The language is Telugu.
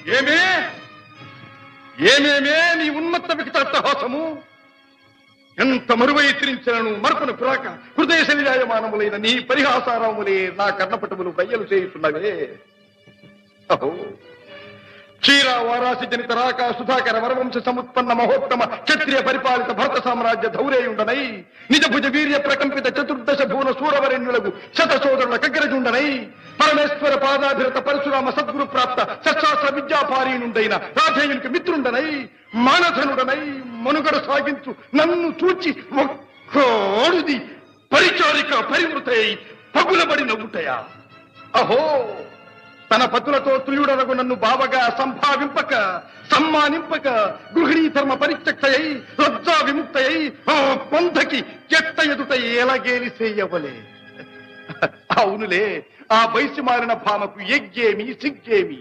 ఏమే ఏమేమే నీ ఉన్మత్త వికటాట్టహాసము ఎంత మరువై తిరించను మరపున పురాక హృదయ శరీరాయమానములైన నీ పరిహాసారములే నా కర్ణపటములు బయ్యలు చేయుతున్నవే అహో క్షీర వారాసి జనిత రాక సుధాకర వరవంశ సముత్పన్న మహోత్తమ క్షత్రియ పరిపాలిత భరత సామ్రాజ్య ధౌరేయుండనై నిజ భుజ వీర్య ప్రకంపిత చతుర్దశ భువన సూరవరెణ్యులకు శతసోదరుల కగ్గరజుండనై పరమేశ్వర పాదాభిరత పరశురామ సద్గురు ప్రాప్త సత్శాస్త్ర విద్యాపారీనుండైన రాధేయునికి మిత్రుండనై మానధనుడనై మనుగడ సాగించు నన్ను చూచి ఒక్కోడుది పరిచారిక పరివృతై పగులబడి నవ్వుటయా అహో తన పతులతో తుల్యుడనగు నన్ను బావగా సంభావింపక సమ్మానింపక గృహిణీ ధర్మ పరిత్యక్తయై లజ్జా విముక్తయై ఆ పొందకి చెట్ట ఎదుట ఎలాగేలి చేయవలే అవునులే ఆ వయసు మారిన భామకు ఎగ్గేమి సిగ్గేమి